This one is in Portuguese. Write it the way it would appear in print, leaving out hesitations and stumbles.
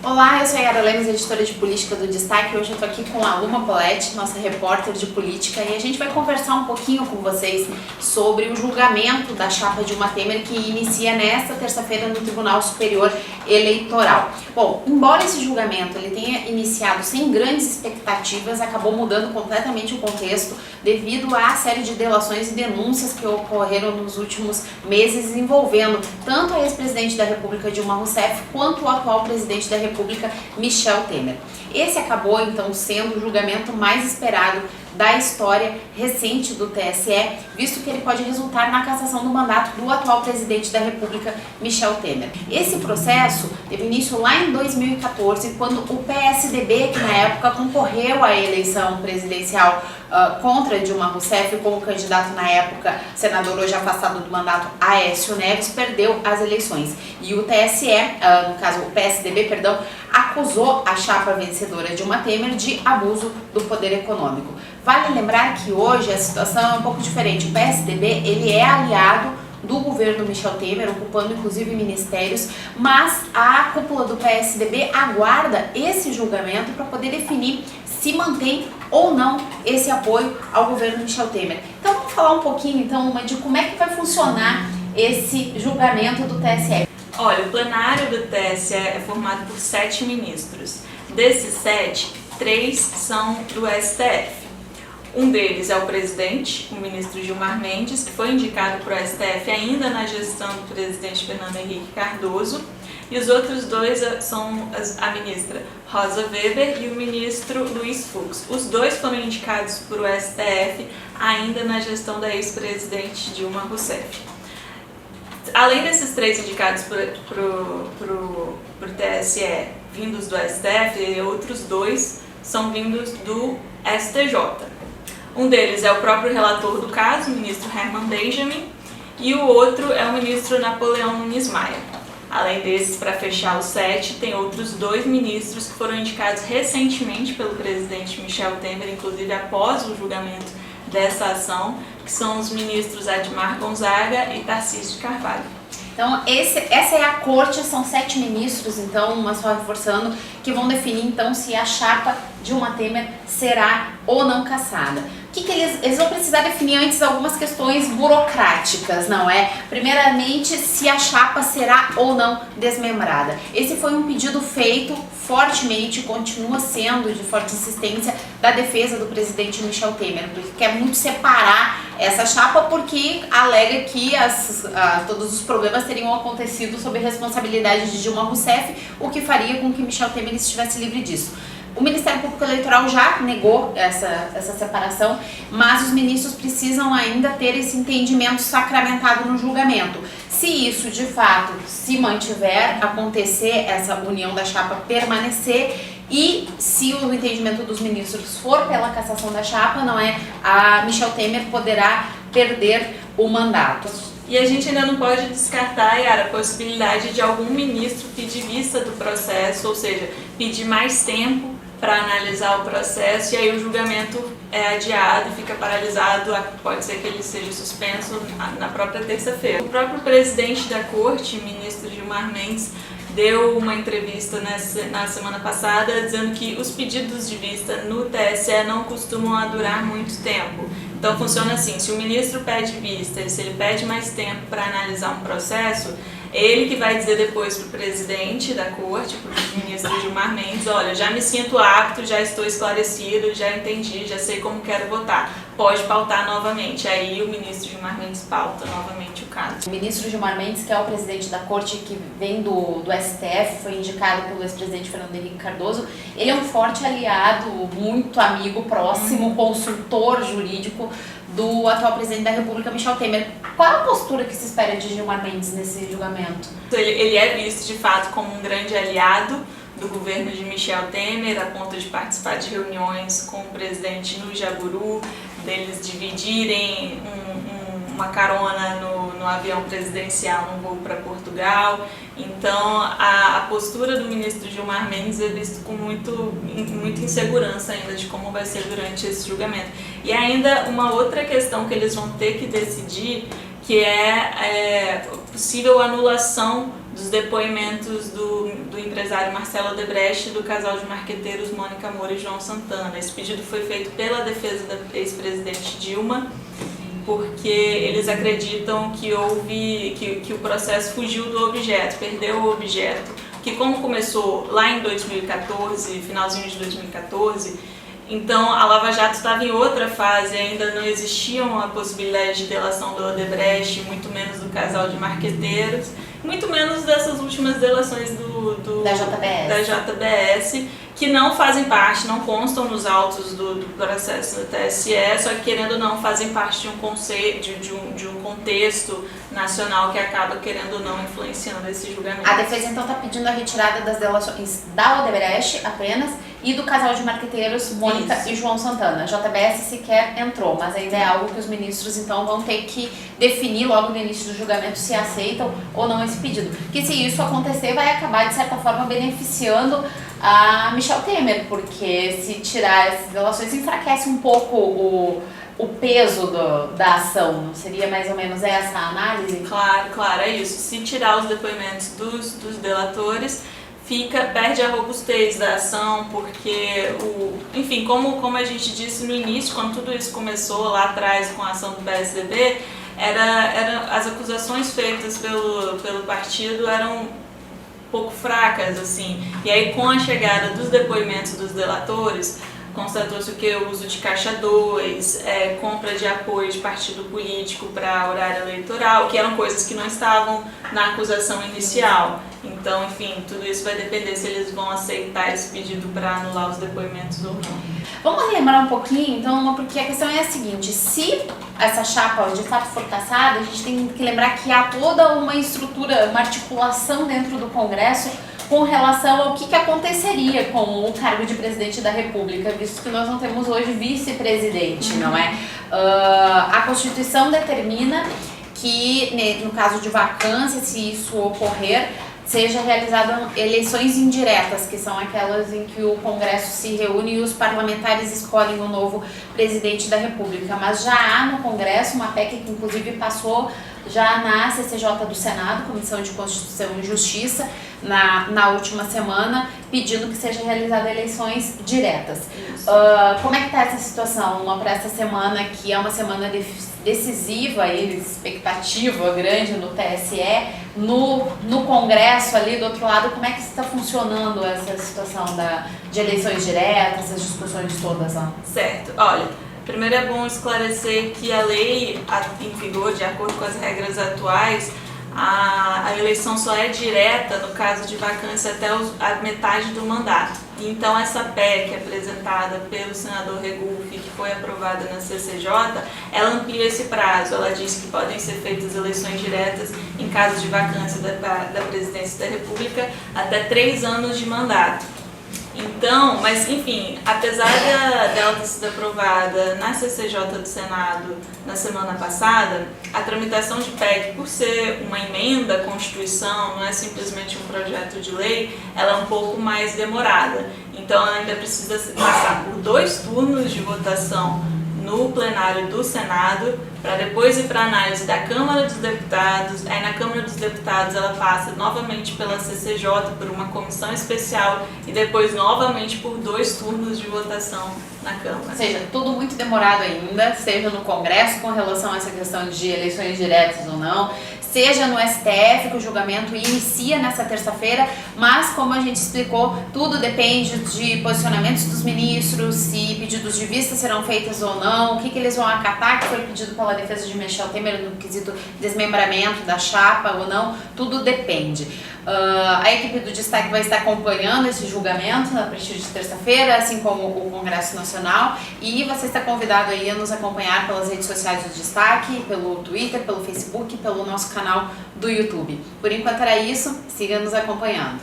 Olá, eu sou a Yara Lemes, editora de política do Destaque. Hoje eu estou aqui com a Luma Poletti, nossa repórter de política, e a gente vai conversar um pouquinho com vocês sobre o julgamento da chapa Dilma Temer, que inicia nesta terça-feira no Tribunal Superior Eleitoral. Bom, embora esse julgamento ele tenha iniciado sem grandes expectativas, acabou mudando completamente o contexto devido à série de delações e denúncias que ocorreram nos últimos meses envolvendo tanto a ex-presidente da República Dilma Rousseff quanto o atual presidente da República Michel Temer. Esse acabou então sendo o julgamento mais esperado da história recente do TSE, visto que ele pode resultar na cassação do mandato do atual presidente da República, Michel Temer. Esse processo teve início lá em 2014, quando o PSDB, que na época concorreu à eleição presidencial contra Dilma Rousseff, como candidato na época, senador hoje afastado do mandato Aécio Neves, perdeu as eleições. E o TSE, no caso o PSDB, acusou a chapa vencedora Dilma Temer de abuso do poder econômico. Vale lembrar que hoje a situação é um pouco diferente. O PSDB ele é aliado do governo Michel Temer, ocupando inclusive ministérios, mas a cúpula do PSDB aguarda esse julgamento para poder definir se mantém ou não esse apoio ao governo Michel Temer. Então vamos falar um pouquinho então de como é que vai funcionar esse julgamento do TSE. Olha, o plenário do TSE é formado por 7 ministros. Desses 7, 3 são do STF. Um deles é o presidente, o ministro Gilmar Mendes, que foi indicado para o STF ainda na gestão do presidente Fernando Henrique Cardoso. E os outros dois são a ministra Rosa Weber e o ministro Luiz Fux. Os dois foram indicados por o STF ainda na gestão da ex-presidente Dilma Rousseff. Além desses 3 indicados pro TSE vindos do STF, outros 2 são vindos do STJ. Um deles é o próprio relator do caso, o ministro Herman Benjamin, e o outro é o ministro Napoleão Nunes Maia. Além desses, para fechar os 7, tem outros 2 ministros que foram indicados recentemente pelo presidente Michel Temer, inclusive após o julgamento dessa ação, que são os ministros Admar Gonzaga e Tarcísio de Carvalho. Então, essa é a corte, são 7 ministros, então, mas só reforçando, que vão definir, então, se a chapa Dilma Temer será ou não cassada. O que eles vão precisar definir antes algumas questões burocráticas, não é? Primeiramente, se a chapa será ou não desmembrada. Esse foi um pedido feito fortemente, continua sendo de forte insistência da defesa do presidente Michel Temer, porque quer muito separar essa chapa porque alega que todos os problemas teriam acontecido sob responsabilidade de Dilma Rousseff, o que faria com que Michel Temer estivesse livre disso. O Ministério Público Eleitoral já negou essa separação, mas os ministros precisam ainda ter esse entendimento sacramentado no julgamento. Se isso de fato se mantiver, acontecer essa união da chapa permanecer, e se o entendimento dos ministros for pela cassação da chapa, não é, a Michel Temer poderá perder o mandato. E a gente ainda não pode descartar, Yara, a possibilidade de algum ministro pedir vista do processo, ou seja, pedir mais tempo para analisar o processo, e aí o julgamento é adiado e fica paralisado, pode ser que ele seja suspenso na própria terça-feira. O próprio presidente da corte, ministro Gilmar Mendes, deu uma entrevista na semana passada dizendo que os pedidos de vista no TSE não costumam durar muito tempo. Então funciona assim, se o ministro pede vista, se ele pede mais tempo para analisar um processo, ele que vai dizer depois para o presidente da corte, para o ministro Gilmar Mendes, olha, já me sinto apto, já estou esclarecido, já entendi, já sei como quero votar. Pode pautar novamente. Aí o ministro Gilmar Mendes pauta novamente o caso. O ministro Gilmar Mendes, que é o presidente da corte que vem do STF, foi indicado pelo ex-presidente Fernando Henrique Cardoso, ele é um forte aliado, muito amigo, próximo, consultor jurídico do atual presidente da República, Michel Temer. Qual é a postura que se espera de Gilmar Mendes nesse julgamento? Ele é visto de fato como um grande aliado do governo de Michel Temer, a ponto de participar de reuniões com o presidente no Jaburu, deles dividirem uma carona no avião presidencial no voo para Portugal. Então a postura do ministro Gilmar Mendes é vista com muita insegurança ainda de como vai ser durante esse julgamento. E ainda uma outra questão que eles vão ter que decidir, que é possível anulação dos depoimentos do empresário Marcelo Odebrecht e do casal de marqueteiros Mônica Moura e João Santana. Esse pedido foi feito pela defesa da ex-presidente Dilma, porque eles acreditam que o processo fugiu do objeto, perdeu o objeto. Que como começou lá em 2014, finalzinho de 2014, então a Lava Jato estava em outra fase, ainda não existia uma possibilidade de delação do Odebrecht, muito menos do casal de marqueteiros, muito menos dessas últimas delações da JBS, que não fazem parte, não constam nos autos do processo do TSE, só que querendo ou não fazem parte de um conceito, de um contexto nacional que acaba querendo ou não influenciando esse julgamento. A defesa então está pedindo a retirada das delações da Odebrecht apenas e do casal de marqueteiros Mônica e João Santana. A JBS sequer entrou, mas ainda é algo que os ministros então vão ter que definir logo no início do julgamento se aceitam ou não esse pedido. Que se isso acontecer vai acabar de certa forma beneficiando a Michel Temer, porque se tirar essas delações enfraquece um pouco o peso da ação, não seria mais ou menos essa a análise? Claro, é isso. Se tirar os depoimentos dos delatores, perde a robustez da ação, porque, enfim, como a gente disse no início, quando tudo isso começou lá atrás com a ação do PSDB, as acusações feitas pelo partido eram pouco fracas, assim. E aí, com a chegada dos depoimentos dos delatores, constatou-se o que? O uso de caixa 2, compra de apoio de partido político para horário eleitoral, que eram coisas que não estavam na acusação inicial. Então, enfim, tudo isso vai depender se eles vão aceitar esse pedido para anular os depoimentos ou não. Vamos lembrar um pouquinho, então, porque a questão é a seguinte: se essa chapa de fato for cassada, a gente tem que lembrar que há toda uma estrutura, uma articulação dentro do Congresso com relação ao que aconteceria com o cargo de presidente da República, visto que nós não temos hoje vice-presidente, não é? A Constituição determina que, no caso de vacância, se isso ocorrer, seja realizadas eleições indiretas, que são aquelas em que o Congresso se reúne e os parlamentares escolhem o novo presidente da República. Mas já há no Congresso uma PEC que inclusive passou já na CCJ do Senado, Comissão de Constituição e Justiça, na última semana, pedindo que sejam realizadas eleições diretas. Como é que está essa situação para essa semana, que é uma semana decisiva, expectativa grande no TSE, no Congresso ali do outro lado? Como é que está funcionando essa situação de eleições diretas, essas discussões todas lá? Certo, olha, primeiro é bom esclarecer que a lei em vigor, de acordo com as regras atuais, a eleição só é direta no caso de vacância até a metade do mandato. Então essa PEC apresentada pelo senador Regufe, que foi aprovada na CCJ, ela amplia esse prazo. Ela diz que podem ser feitas eleições diretas em caso de vacância da presidência da República até 3 anos de mandato. Então, mas enfim, apesar dela ter sido aprovada na CCJ do Senado na semana passada, a tramitação de PEC, por ser uma emenda à Constituição, não é simplesmente um projeto de lei, ela é um pouco mais demorada. Então ela ainda precisa passar por 2 turnos de votação no plenário do Senado, para depois ir para análise da Câmara dos Deputados. Aí na Câmara dos Deputados ela passa novamente pela CCJ, por uma comissão especial, e depois novamente por 2 turnos de votação na Câmara. Ou seja, tudo muito demorado ainda, seja no Congresso com relação a essa questão de eleições diretas ou não, seja no STF, que o julgamento inicia nessa terça-feira, mas como a gente explicou, tudo depende de posicionamentos dos ministros, se pedidos de vista serão feitos ou não, o que eles vão acatar, que foi pedido pela defesa de Michel Temer no quesito desmembramento da chapa ou não, tudo depende. A equipe do Destaque vai estar acompanhando esse julgamento a partir de terça-feira, assim como o Congresso Nacional, e você está convidado aí a nos acompanhar pelas redes sociais do Destaque, pelo Twitter, pelo Facebook, pelo nosso canal do YouTube. Por enquanto era isso, siga nos acompanhando.